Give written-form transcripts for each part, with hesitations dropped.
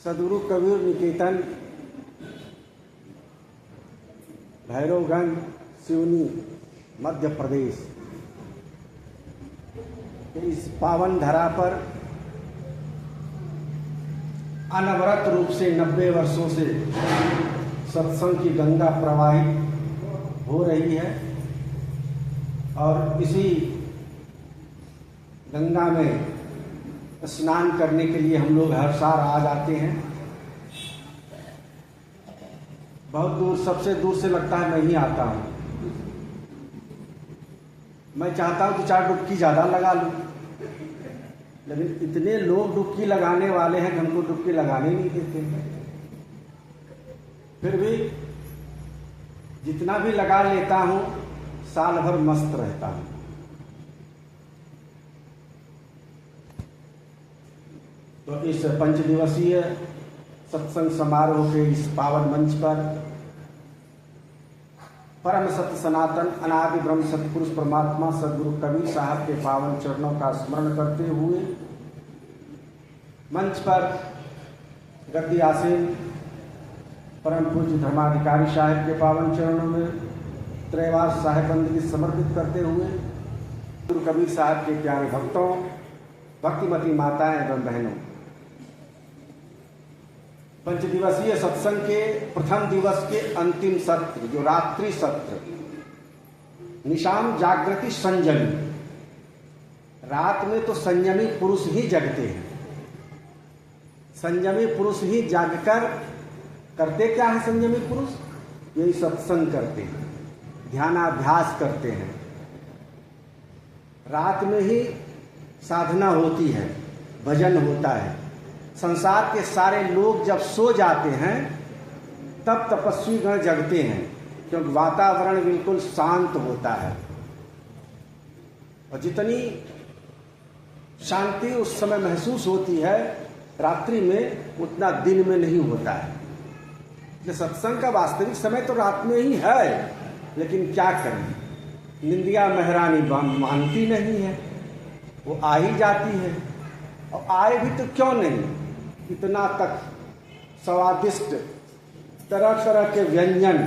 सदगुरु कबीर निकेतन भैरवगंज सिवनी मध्य प्रदेश के इस पावन धरा पर अनवरत रूप से 90 वर्षों से सत्संग की गंगा प्रवाहित हो रही है और इसी गंगा में स्नान करने के लिए हम लोग हर साल आ जाते हैं। बहुत दूर, सबसे दूर से लगता है मैं ही आता हूँ। मैं चाहता हूँ कि 4 डुबकी ज़्यादा लगा लूँ, लेकिन इतने लोग डुबकी लगाने वाले हैं कि हमको डुबकी लगाने नहीं देते। फिर भी जितना भी लगा लेता हूँ साल भर मस्त रहता हूँ। तो इस 5 दिवसीय सत्संग समारोह के इस पावन मंच पर परम सत्य सनातन अनादि ब्रह्म सतपुरुष परमात्मा सदगुरु कबीर साहब के पावन चरणों का स्मरण करते हुए मंच पर गद्दी आसीन परम पूज्य धर्माधिकारी साहब के पावन चरणों में त्रैवार साहेब बंदगी समर्पित करते हुए गुरु कबीर साहब के प्यारे भक्तों, भक्तिमती माताएं एवं बहनों, 5 दिवसीय सत्संग के प्रथम दिवस के अंतिम सत्र, जो रात्रि सत्र, निशाम जागृति संयमी। रात में तो संयमी पुरुष ही जगते हैं। संयमी पुरुष ही जागकर करते क्या है? संयमी पुरुष यही सत्संग करते हैं, ध्यानाभ्यास करते हैं। रात में ही साधना होती है, भजन होता है। संसार के सारे लोग जब सो जाते हैं तब तपस्वी गण जगते हैं, क्योंकि वातावरण बिल्कुल शांत होता है और जितनी शांति उस समय महसूस होती है रात्रि में, उतना दिन में नहीं होता है। ये सत्संग का वास्तविक समय तो रात में ही है, लेकिन क्या करें, निंदिया महारानी मानती नहीं है, वो आ ही जाती है। और आए भी तो क्यों नहीं, इतना तक स्वादिष्ट तरह तरह के व्यंजन,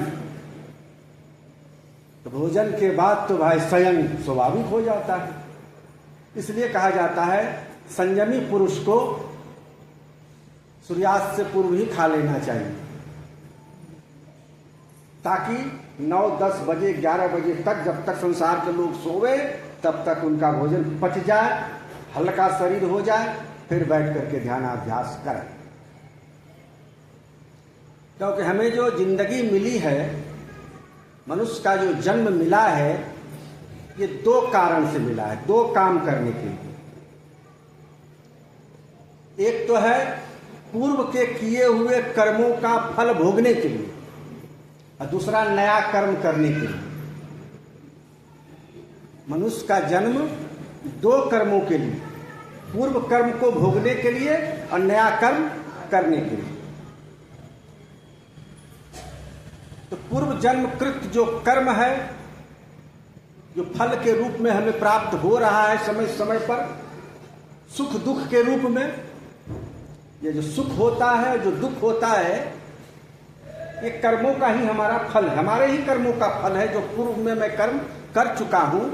तो भोजन के बाद तो भाई शयन स्वाभाविक हो जाता है। इसलिए कहा जाता है संयमी पुरुष को सूर्यास्त से पूर्व ही खा लेना चाहिए, ताकि 9, 10 बजे 11 बजे तक, जब तक संसार के लोग सोवे, तब तक उनका भोजन पच जाए, हल्का शरीर हो जाए, फिर बैठ करके ध्यानाभ्यास करें। क्योंकि हमें जो जिंदगी मिली है, मनुष्य का जो जन्म मिला है, ये 2 कारण से मिला है, 2 काम करने के लिए। एक तो है पूर्व के किए हुए कर्मों का फल भोगने के लिए, और दूसरा नया कर्म करने के लिए। मनुष्य का जन्म 2 कर्मों के लिए, पूर्व कर्म को भोगने के लिए और नया कर्म करने के लिए। तो पूर्व जन्म कृत जो कर्म है, जो फल के रूप में हमें प्राप्त हो रहा है समय समय पर, सुख दुख के रूप में, ये जो सुख होता है, जो दुख होता है, ये कर्मों का ही हमारा फल है, हमारे ही कर्मों का फल है, जो पूर्व में मैं कर्म कर चुका हूं।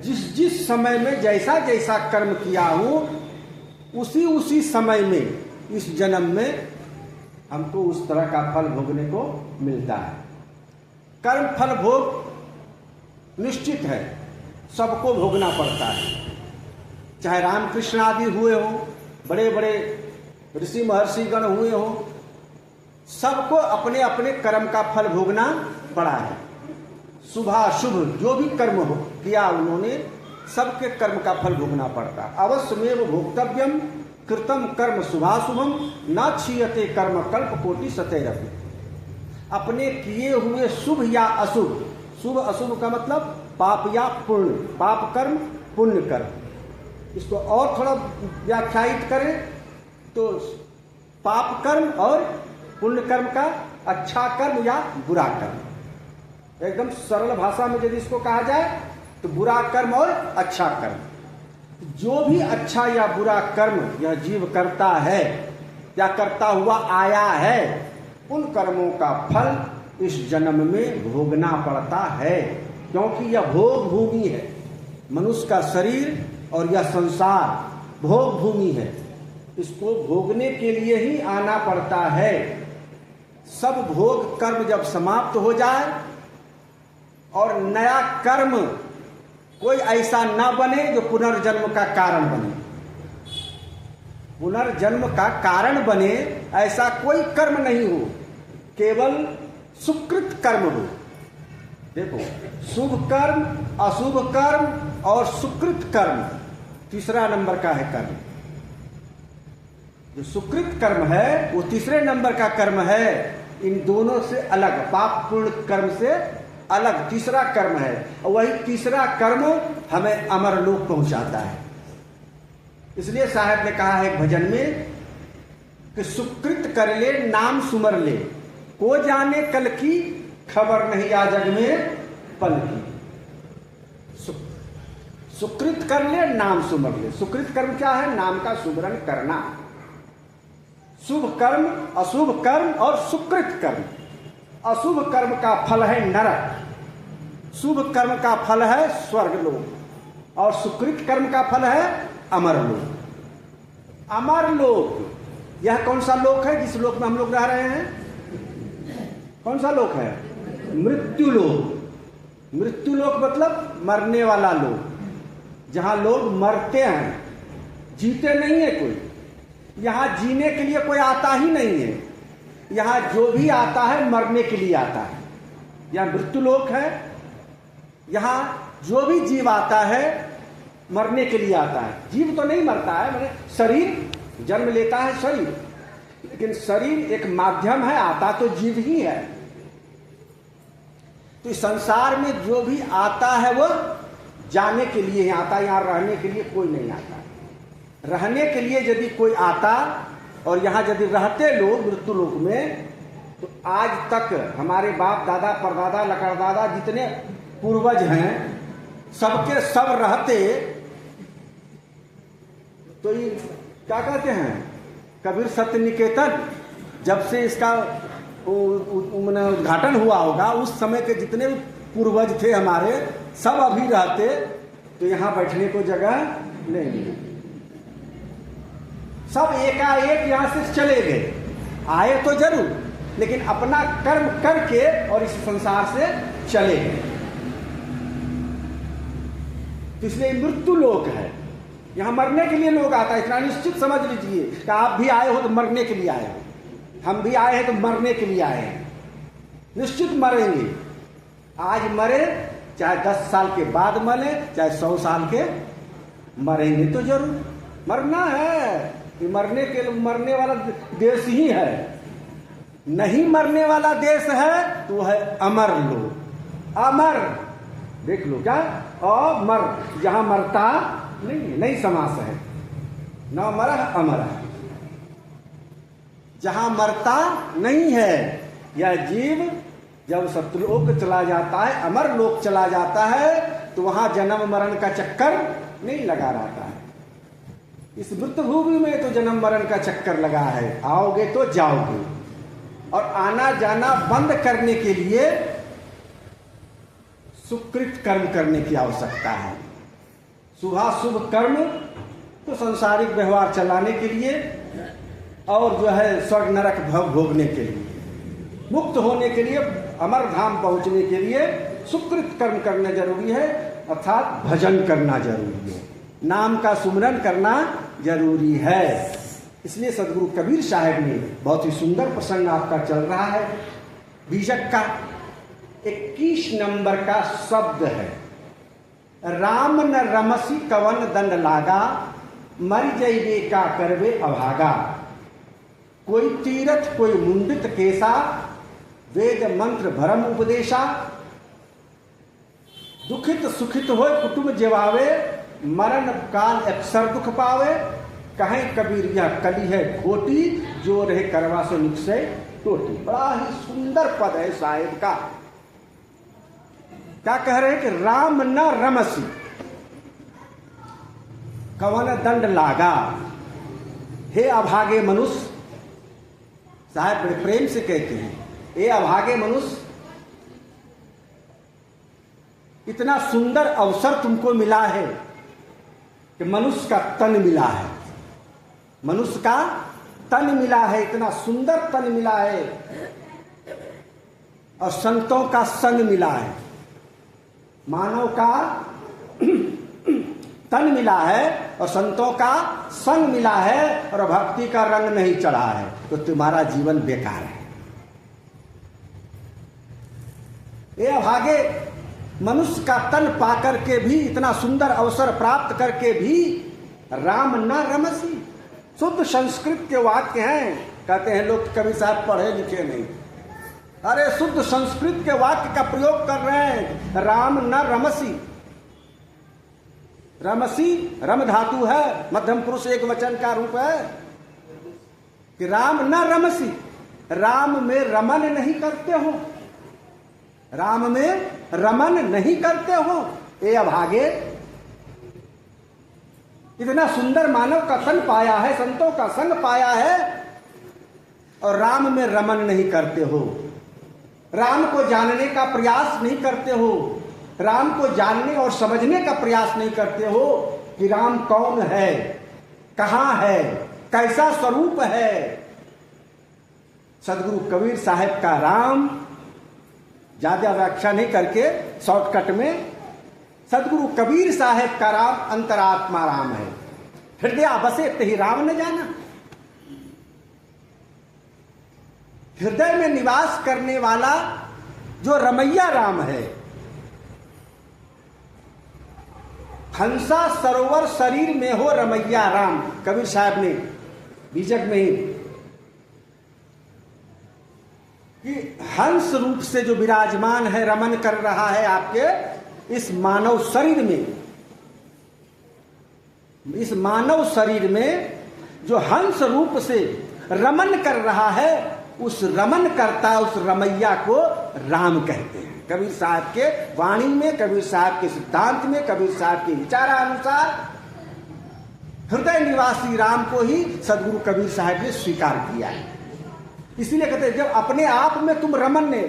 जिस समय में जैसा जैसा कर्म किया हूं, उसी समय में, इस जन्म में हमको उस तरह का फल भोगने को मिलता है। कर्म फल भोग निश्चित है, सबको भोगना पड़ता है। चाहे रामकृष्ण आदि हुए हो, बड़े बड़े ऋषि महर्षि गण हुए हो, सबको अपने अपने कर्म का फल भोगना पड़ा है। शुभ अशुभ जो भी कर्म हो किया उन्होंने, सबके कर्म का फल भोगना पड़ता है। अवश्यमेव भोक्तव्यम कृतम कर्म शुभाशुभम न क्षीयते कर्म कल्प कोटि सतैरपि। अपने किए हुए शुभ या अशुभ, शुभ अशुभ का मतलब पाप या पुण्य, पाप कर्म पुण्य कर्म। इसको और थोड़ा व्याख्यायित करें तो पाप कर्म और पुण्य कर्म का अच्छा कर्म या बुरा कर्म। एकदम सरल भाषा में यदि इसको कहा जाए तो बुरा कर्म और अच्छा कर्म। जो भी अच्छा या बुरा कर्म यह जीव करता है, या करता हुआ आया है, उन कर्मों का फल इस जन्म में भोगना पड़ता है, क्योंकि यह भोग भूमि है। मनुष्य का शरीर और यह संसार भोग भूमि है, इसको भोगने के लिए ही आना पड़ता है। सब भोग कर्म जब समाप्त हो जाए और नया कर्म कोई ऐसा न बने जो पुनर्जन्म का कारण बने, पुनर्जन्म का कारण बने ऐसा कोई कर्म नहीं हो, केवल सुकृत कर्म हो। देखो, शुभ कर्म, अशुभ कर्म और सुकृत कर्म तीसरा नंबर का है कर्म। जो सुकृत कर्म है वो तीसरे नंबर का कर्म है, इन दोनों से अलग, पाप पूर्ण कर्म से अलग तीसरा कर्म है। और वही तीसरा कर्म हमें अमर लोक पहुंचाता है। इसलिए साहब ने कहा है एक भजन में कि सुकृत कर ले नाम सुमर ले, को जाने कल की खबर नहीं आ जग में पल की। सुकृत कर ले नाम सुमर ले। सुकृत कर्म क्या है? नाम का सुमरन करना। शुभ कर्म, अशुभ कर्म और सुकृत कर्म। अशुभ कर्म का फल है नरक, शुभ कर्म का फल है स्वर्ग लोक और सुकृत कर्म का फल है अमर लोक। अमर लोक यह कौन सा लोक है जिस लोक में हम लोग रह रहे हैं? कौन सा लोक है? मृत्यु लोक। मृत्यु लोक मतलब मरने वाला लोक, जहां लोग मरते हैं, जीते नहीं है कोई। यहां जीने के लिए कोई आता ही नहीं है, यहां जो भी आता है मरने के लिए आता है। यह मृत्यु लोक है, यहां जो भी जीव आता है मरने के लिए आता है। जीव तो नहीं मरता है, मैंने शरीर जन्म लेता है शरीर, लेकिन शरीर एक माध्यम है, आता तो जीव ही है। तो इस संसार में जो भी आता है वो जाने के लिए ही आता है, यहां रहने के लिए कोई नहीं आता। रहने के लिए यदि कोई आता और यहां यदि रहते लोग मृत्यु लोक में, तो आज तक हमारे बाप दादा परदादा लकड़दादा जितने पूर्वज हैं सबके सब रहते, तो ये क्या कहते हैं, कबीर सत्य निकेतन जब से इसका उद्घाटन हुआ होगा, उस समय के जितने पूर्वज थे हमारे सब अभी रहते, तो यहां बैठने को जगह नहीं मिली। सब एकाएक यहां से चले गए, आए तो जरूर लेकिन अपना कर्म करके और इस संसार से चले गए। तो इसलिए मृत्यु लोक है, यहां मरने के लिए लोग आता है। इतना निश्चित समझ लीजिए कि आप भी आए हो तो मरने के लिए आए हो, हम भी आए हैं तो मरने के लिए आए हैं। निश्चित मरेंगे, आज मरे चाहे 10 साल के बाद मरे, चाहे 100 साल के मरेंगे तो जरूर मरना है। ये मरने वाला देश ही है, नहीं मरने वाला देश है तो है अमर लोक। अमर देख लो क्या, अमर जहां मरता नहीं, नई समास है, न मरह अमर, जहां मरता नहीं है। यह जीव जब सत्यलोक चला जाता है, अमर लोक चला जाता है, तो वहां जन्म मरण का चक्कर नहीं लगा रहता है। इस मृत भूमि में तो जन्म मरण का चक्कर लगा है, आओगे तो जाओगे। और आना जाना बंद करने के लिए सुकृत कर्म करने की आवश्यकता है। शुभाशुभ कर्म तो सांसारिक व्यवहार चलाने के लिए और जो है स्वर्ग नरक भोगने के लिए, मुक्त होने के लिए, अमर धाम पहुंचने के लिए सुकृत कर्म करना जरूरी है, अर्थात भजन करना जरूरी है, नाम का सुमरन करना जरूरी है। इसलिए सदगुरु कबीर साहब ने बहुत ही सुंदर प्रसंग आपका चल रहा है, बीजक का 21 नंबर का शब्द है, राम न रमसी कवन दंड लागा, मर जइबे का करवे अभागा। कोई तीरथ कोई मुंडित केसा, वेद मंत्र भरम उपदेशा। दुखित सुखित हो कुटुंब जेवावे, मरण काल अक्सर दुख पावे। कहें कबीर यह कली है खोटी, जो रहे करवा सो निकसे टोटी। बड़ा ही सुंदर पद है साहेब का। क्या कह रहे हैं कि राम न रमसी कवन दंड लागा। हे अभागे मनुष्य, साहब बड़े प्रेम से कहते हैं, ए अभागे मनुष्य, इतना सुंदर अवसर तुमको मिला है कि मनुष्य का तन मिला है, मनुष्य का तन मिला है, इतना सुंदर तन मिला है, और संतों का संग मिला है। मानव का तन मिला है और संतों का संग मिला है, और भक्ति का रंग नहीं चढ़ा है, तो तुम्हारा जीवन बेकार है। ये अभागे मनुष्य का तन पाकर के भी, इतना सुंदर अवसर प्राप्त करके भी राम न रमसी। शुद्ध संस्कृत के वाक्य हैं। कहते हैं लोग कवि साहब पढ़े लिखे नहीं, अरे शुद्ध संस्कृत के वाक्य का प्रयोग कर रहे हैं। राम न रमसी, रमसी रम धातु है, मध्यम पुरुष एक वचन का रूप है कि राम न रमसी, राम में रमन नहीं करते हो, राम में रमन नहीं करते हो। ये अभागे, इतना सुंदर मानव का तन पाया है, संतों का संग पाया है, और राम में रमन नहीं करते हो, राम को जानने का प्रयास नहीं करते हो, राम को जानने और समझने का प्रयास नहीं करते हो कि राम कौन है, कहां है, कैसा स्वरूप है। सदगुरु कबीर साहब का राम, ज्यादा व्याख्या नहीं करके शॉर्टकट में, सदगुरु कबीर साहब का राम अंतरात्मा राम है। हृदय बसे तहि राम न जाना, हृदय में निवास करने वाला जो रमैया राम है। हंसा सरोवर शरीर में हो रमैया राम, कबीर साहब ने बीजक में ही, कि हंस रूप से जो विराजमान है, रमन कर रहा है आपके इस मानव शरीर में, इस मानव शरीर में जो हंस रूप से रमन कर रहा है, उस रमन करता, उस रमैया को राम कहते हैं। कबीर साहब के वाणी में, कबीर साहब के सिद्धांत में, कबीर साहब के विचारानुसार हृदय निवासी राम को ही सदगुरु कबीर साहब ने स्वीकार किया है। इसीलिए कहते हैं जब अपने आप में तुम रमन ने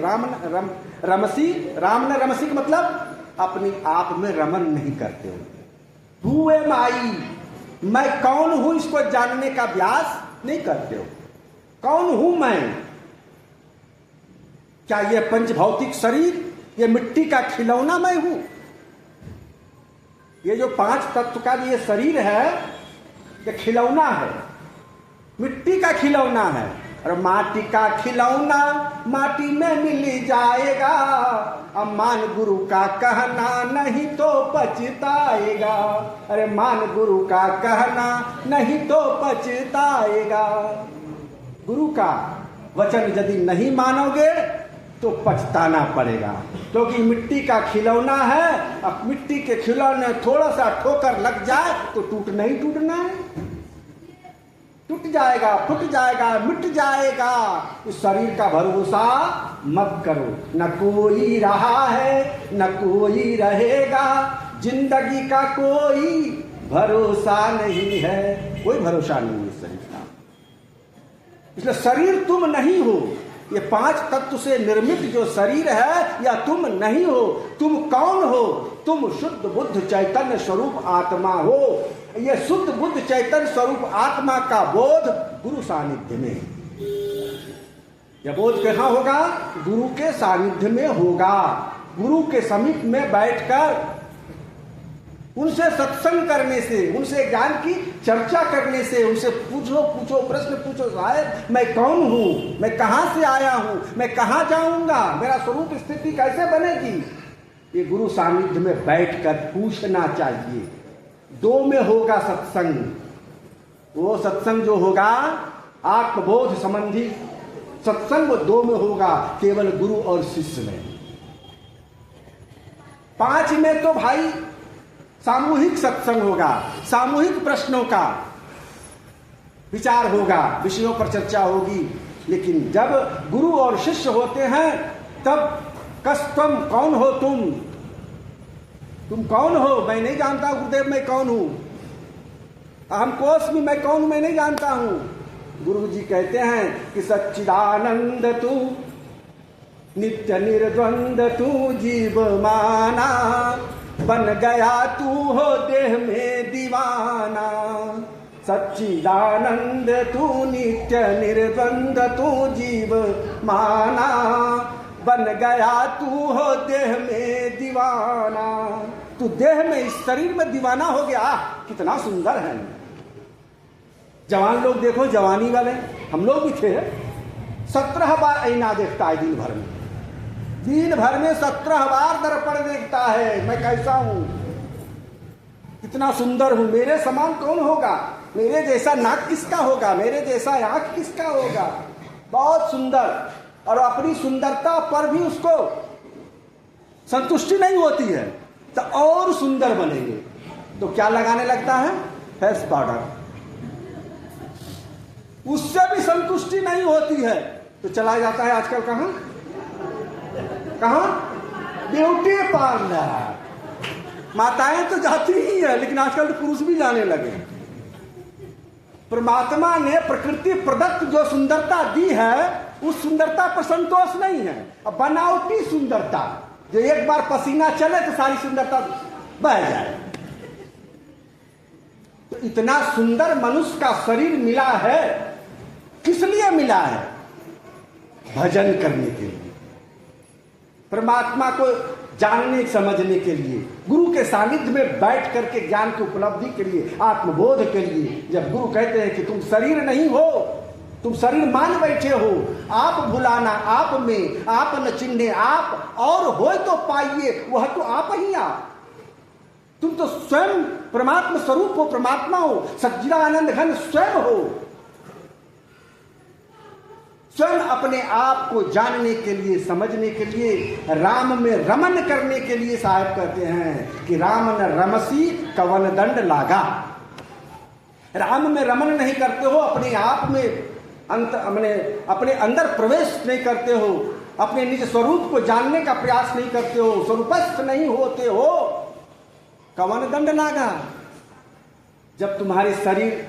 रमसी, राम न रमसी का मतलब अपने आप में रमन नहीं करते हो। हु एम आई, मैं कौन हूं, इसको जानने का अभ्यास नहीं करते हो। कौन हूं मैं? क्या ये पंच भौतिक शरीर, ये मिट्टी का खिलौना मैं हूं? ये जो पांच तत्व का ये शरीर है, ये खिलौना है, मिट्टी का खिलौना है, और माटी का खिलौना माटी में मिल जाएगा। अब मान गुरु का कहना नहीं तो पछताएगा, अरे मान गुरु का कहना नहीं तो पछताएगा। गुरु का वचन यदि नहीं मानोगे तो पछताना पड़ेगा, क्योंकि मिट्टी का खिलौना है। अब मिट्टी के खिलौने थोड़ा सा ठोकर लग जाए तो टूटना ही टूटना है, टूट जाएगा, फूट जाएगा, मिट जाएगा। इस शरीर का भरोसा मत करो, न कोई रहा है न कोई रहेगा, जिंदगी का कोई भरोसा नहीं है, कोई भरोसा नहीं है शरीर का। इसलिए शरीर तुम नहीं हो, ये पांच तत्व से निर्मित जो शरीर है या तुम नहीं हो। तुम कौन हो? तुम शुद्ध बुद्ध चैतन्य स्वरूप आत्मा हो। ये शुद्ध बुद्ध चैतन्य स्वरूप आत्मा का बोध गुरु सानिध्य में, यह बोध कहाँ होगा? गुरु के सानिध्य में होगा। गुरु के समीप में बैठकर उनसे सत्संग करने से, उनसे ज्ञान की चर्चा करने से, उनसे पूछो प्रश्न पूछो, साहब मैं कौन हूं, मैं कहां से आया हूं, मैं कहां जाऊंगा, मेरा स्वरूप स्थिति कैसे बनेगी, ये गुरु सानिध्य में बैठकर पूछना चाहिए। दो में होगा सत्संग, वो सत्संग जो होगा आत्मबोध संबंधी सत्संग, वो दो में होगा, केवल गुरु और शिष्य में। पांच में तो भाई सामूहिक सत्संग होगा, सामूहिक प्रश्नों का विचार होगा, विषयों पर चर्चा होगी। लेकिन जब गुरु और शिष्य होते हैं तब कस्तम कौन हो तुम कौन हो? मैं नहीं जानता गुरुदेव मैं कौन हूं, अहम कोश में मैं कौन हूं मैं नहीं जानता हूं। गुरु जी कहते हैं कि सच्चिदानंद तू नित्य निर्द्वंद तू जीव माना, बन गया तू हो देह में दीवाना। सच्चिदानंद तू नित्य निर्द्वंद तू जीव माना, बन गया तू हो देह में दीवाना। तू देह में, इस शरीर में दीवाना हो गया। कितना सुंदर है। जवान लोग देखो, जवानी वाले हम लोग भी थे, 17 बार आईना देखता है दिन भर में। दिन भर में 17 बार दर्पण देखता है, मैं कैसा हूं, कितना सुंदर हूं, मेरे समान कौन होगा, मेरे जैसा नाक किसका होगा, मेरे जैसा आंख किसका होगा। बहुत सुंदर। और अपनी सुंदरता पर भी उसको संतुष्टि नहीं होती है, तो और सुंदर बनेंगे तो क्या लगाने लगता है, फेस पाउडर। उससे भी संतुष्टि नहीं होती है तो चला जाता है आजकल कहां कहां, ब्यूटी पार्लर। माताएं तो जाती ही है, लेकिन आजकल तो पुरुष भी जाने लगे। परमात्मा ने प्रकृति प्रदत्त जो सुंदरता दी है, उस सुंदरता पर संतोष नहीं है। अब बनावटी सुंदरता, जो एक बार पसीना चले तो सारी सुंदरता बह जाए। तो इतना सुंदर मनुष्य का शरीर मिला है, किस लिए मिला है, भजन करने के लिए, परमात्मा को जानने समझने के लिए, गुरु के सानिध्य में बैठ करके ज्ञान की उपलब्धि के लिए, आत्मबोध के लिए। जब गुरु कहते हैं कि तुम शरीर नहीं हो, तुम शरीर मान बैठे हो, आप भुलाना आप में, आप न चिन्हे आप, और हो तो पाइए वह तो आप ही आप। तुम तो स्वयं परमात्मा स्वरूप हो, परमात्मा हो, सच्चिदानंद घन स्वयं हो। स्वयं अपने आप को जानने के लिए, समझने के लिए, राम में रमन करने के लिए साहब कहते हैं कि राम न रमसी कवन दंड लागा। राम में रमन नहीं करते हो, अपने आप में अपने अंदर प्रवेश नहीं करते हो, अपने निज स्वरूप को जानने का प्रयास नहीं करते हो, स्वरूपस्थ नहीं होते हो, कवन दंड लागा। जब तुम्हारे शरीर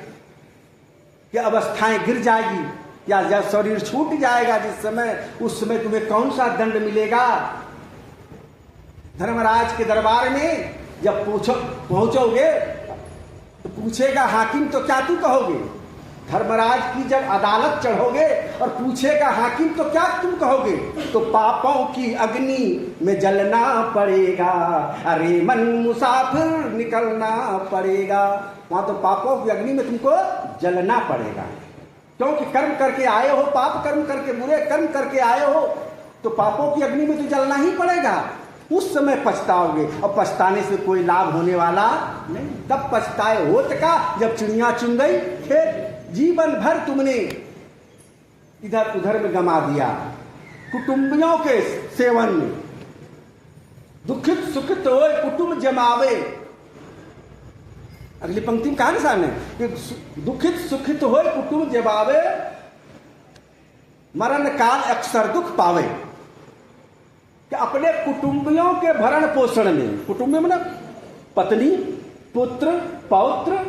की अवस्थाएं गिर जाएगी या जब शरीर छूट जाएगा जिस समय, उस समय तुम्हें कौन सा दंड मिलेगा। धर्मराज के दरबार में जब पहुंचोगे तो पूछेगा हाकिम तो क्या तू कहोगे। धर्मराज की जब अदालत चढ़ोगे और पूछेगा हाकिम तो क्या तुम कहोगे, तो पापों की अग्नि में जलना पड़ेगा, अरे मन मुसाफिर निकलना पड़ेगा। वहां तो पापों की अग्नि में तुमको जलना पड़ेगा, क्योंकि कर्म करके आए हो, पाप कर्म करके, बुरे कर्म करके आए हो, तो पापों की अग्नि में तो जलना ही पड़ेगा। उस समय पछताओगे, और पछताने से कोई लाभ होने वाला नहीं। तब पछताए होत का जब चिड़िया चुन गई खेत। जीवन भर तुमने इधर उधर में गमा दिया, कुटुंबियों के सेवन में। दुखित सुखित हो कुटुंब जमावे। अगली पंक्ति में कहा निशान है कि दुखित सुखित हो कुटुंब जमावे, मरण काल अक्सर दुख पावे। कि अपने कुटुंबियों के भरण पोषण में, कुटुंब में मतलब पत्नी पुत्र पौत्र,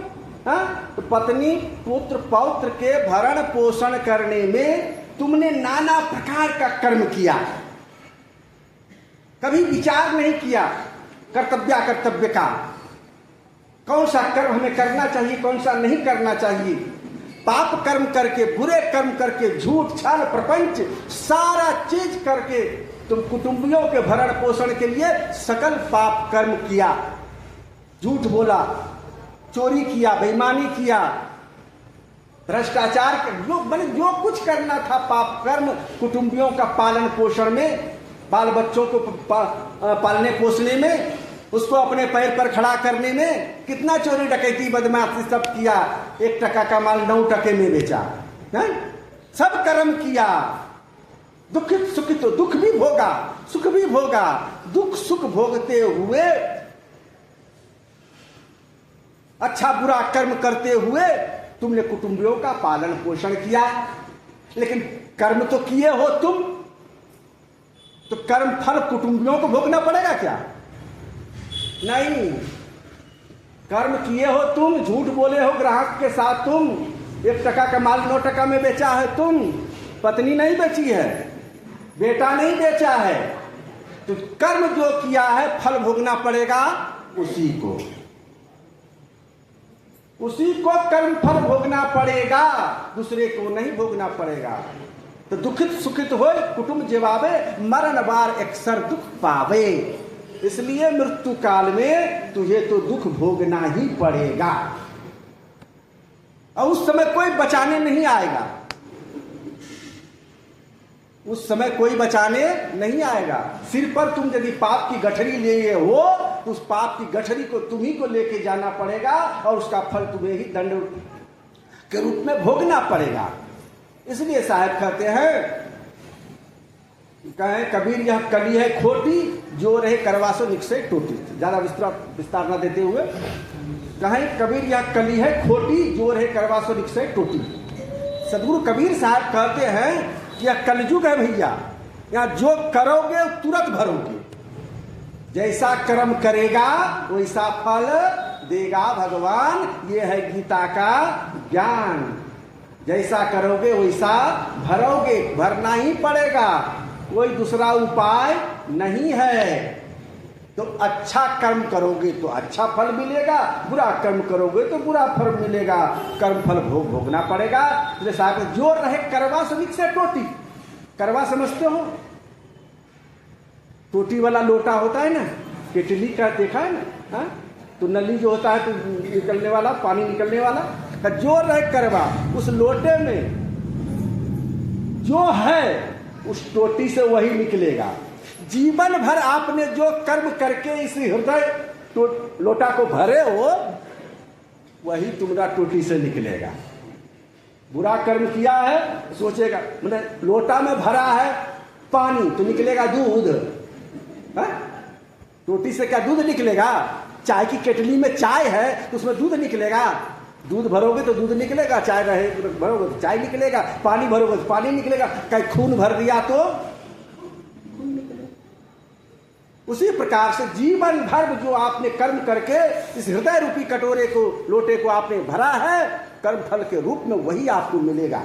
तो पत्नी पुत्र पौत्र के भरण पोषण करने में तुमने नाना प्रकार का कर्म किया, कभी विचार नहीं किया कर्तव्य का, कौन सा कर्म हमें करना चाहिए, कौन सा नहीं करना चाहिए। पाप कर्म करके, बुरे कर्म करके, झूठ छल प्रपंच सारा चीज करके तुम कुटुंबियों के भरण पोषण के लिए सकल पाप कर्म किया। झूठ बोला, चोरी किया, बेईमानी किया, भ्रष्टाचार, जो कुछ करना था पाप कर्म, कुटुंबियों का पालन पोषण में, बाल बच्चों को पालने पोसने में, उसको अपने पैर पर खड़ा करने में, कितना चोरी डकैती बदमाशी सब किया। 1 टका का माल 9 टके में बेचा, सब कर्म किया। दुखित सुखित, दुख भी भोगा सुख भी भोगा। दुख सुख भोगते हुए, अच्छा बुरा कर्म करते हुए तुमने कुटुंबियों का पालन पोषण किया। लेकिन कर्म तो किए हो तुम, तो कर्म फल कुटुंबियों को भोगना पड़ेगा क्या? नहीं। कर्म किए हो तुम, झूठ बोले हो ग्राहक के साथ तुम, 1 टका का माल 9 टका में बेचा है तुम, पत्नी नहीं बेची है, बेटा नहीं बेचा है। तो कर्म जो किया है फल भोगना पड़ेगा उसी को कर्म फल भोगना पड़ेगा, दूसरे को नहीं भोगना पड़ेगा। तो दुखित सुखित हो कुटुंब जेवावे, मरण बार अक्सर दुख पावे। इसलिए मृत्यु काल में तुझे तो दुख भोगना ही पड़ेगा, और उस समय कोई बचाने नहीं आएगा, उस समय कोई बचाने नहीं आएगा। सिर पर तुम यदि पाप की गठरी लिए हो तो उस पाप की गठरी को तुम्ही को लेके जाना पड़ेगा, और उसका फल तुम्हें ही दंड के रूप में भोगना पड़ेगा। इसलिए साहब कहते हैं, कहें कबीर यह कली है खोटी, जो रहे करवासो निकसे टोटी। ज्यादा विस्तार न देते हुए कहें कबीर यह कली है खोटी, जो रहे करवासो निकसे टोटी। सदगुरु कबीर साहब कहते हैं कि यह कलयुग है भैया, यहाँ जो करोगे तुरंत भरोगे, जैसा कर्म करेगा वैसा फल देगा भगवान। ये है गीता का ज्ञान, जैसा करोगे वैसा भरोगे, भरना ही पड़ेगा, कोई दूसरा उपाय नहीं है। तो अच्छा कर्म करोगे तो अच्छा फल मिलेगा, बुरा कर्म करोगे तो बुरा फल मिलेगा, कर्म फल भोगना पड़ेगा। जैसे साहब जो रहे करवा समिक से टोटी, करवा समझते हो, टोटी वाला लोटा होता है ना, केटली का देखा है ना, हा? तो नली जो होता है तो निकलने वाला, पानी निकलने वाला, जो रहे करवा, उस लोटे में जो है उस टोटी से वही निकलेगा। जीवन भर आपने जो कर्म करके इस हृदय लोटा को भरे हो वही तुम्हारा टोटी से निकलेगा। बुरा कर्म किया है सोचेगा, मतलब लोटा में भरा है पानी तो निकलेगा दूध, टोटी से क्या दूध निकलेगा? चाय की केटली में चाय है तो उसमें दूध निकलेगा, दूध भरोगे तो दूध निकलेगा, चाय रहे भरोगे तो चाय निकलेगा, पानी भरोगे तो पानी निकलेगा, कहीं खून भर दिया तो खून निकलेगा। उसी प्रकार से जीवन भर जो आपने कर्म करके इस हृदय रूपी कटोरे को, लोटे को आपने भरा है, कर्म फल के रूप में वही आपको मिलेगा।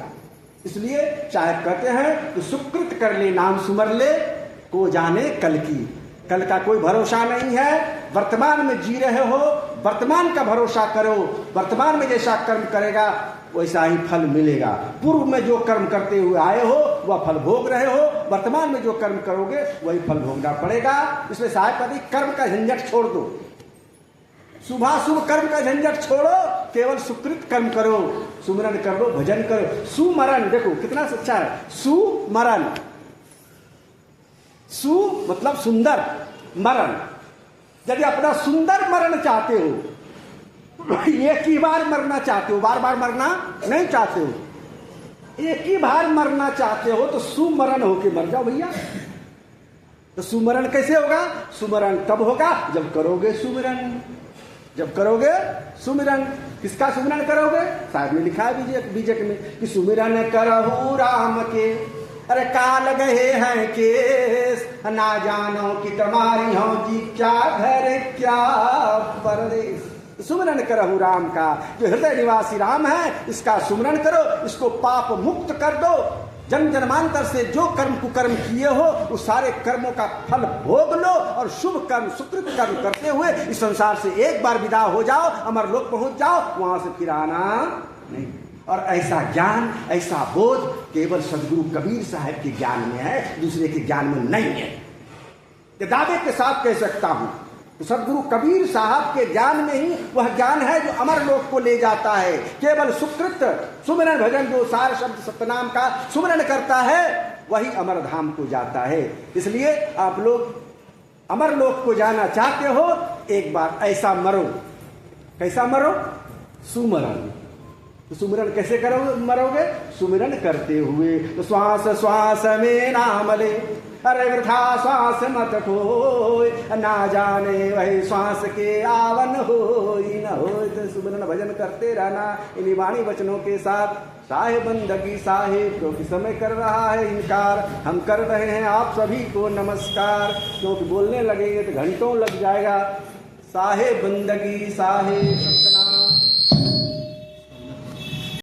इसलिए चाहे कहते हैं कि सुकृत कर ले नाम सुमर ले, को जाने कल की। कल का कोई भरोसा नहीं है, वर्तमान में जी रहे हो, वर्तमान का भरोसा करो, वर्तमान में जैसा कर्म करेगा वैसा ही फल मिलेगा। पूर्व में जो कर्म करते हुए आए हो वह फल भोग रहे हो, वर्तमान में जो कर्म करोगे वही फल भोगना पड़ेगा। इसलिए साहब कहते कर्म का झंझट छोड़ दो, शुभाशुभ कर्म का झंझट छोड़ो, केवल सुकृत कर्म करो, सुमरन कर लो, भजन करो। सुमरन देखो कितना सच्चा है, सुमरन, सु मतलब सुंदर, मरण। यदि अपना सुंदर मरण चाहते हो, एक ही बार मरना चाहते हो, बार बार मरना नहीं चाहते हो, एक ही बार मरना चाहते हो तो सुमरण होके मर जाओ भैया। तो सुमरण कैसे होगा? सुमरण तब होगा जब करोगे सुमिरन, जब करोगे सुमिरन। किसका सुमिरन करोगे? साहब ने लिखा है बीजक में कि सुमिरन करहु राम के, अरे काल गए हैं केस, ना जानो कि तुम्हारी हो जी क्या घर क्या परदेश। सुमरन करहु राम का, जो हृदय निवासी राम है इसका सुमरन करो, इसको पाप मुक्त कर दो। जन्म जन्मांतर से जो कर्म कुकर्म किए हो उस सारे कर्मों का फल भोग लो, और शुभ कर्म सुकृत कर्म करते हुए इस संसार से एक बार विदा हो जाओ, अमर लोक पहुंच जाओ, वहां से फिर आना नहीं। और ऐसा ज्ञान, ऐसा बोध केवल सदगुरु कबीर साहब के ज्ञान में है, दूसरे के ज्ञान में नहीं है। ये दावे के साथ कह सकता हूं, तो सदगुरु कबीर साहब के ज्ञान में ही वह ज्ञान है जो अमर लोक को ले जाता है। केवल सुकृत सुमिरन भजन, जो सार शब्द सतनाम का सुमिरन करता है वही अमर धाम को जाता है। इसलिए आप लोग अमर लोक को जाना चाहते हो, एक बार ऐसा मरो। कैसा मरो? सुमरन। तो सुमिरन कैसे करोगे? मरोगे सुमिरन करते हुए। तो श्वास श्वास में नाम ले, अरे वृथा श्वास मत खोए, ना जाने वही श्वास के आवन हो न हो। तो सुमिरन भजन करते रहना इन वाणी वचनों के साथ। साहेब बंदगी साहेब क्योंकि समय कर रहा है इनकार, हम कर रहे हैं आप सभी को नमस्कार, क्योंकि बोलने लगेंगे तो घंटों लग जाएगा। साहेब बंदगी साहेब।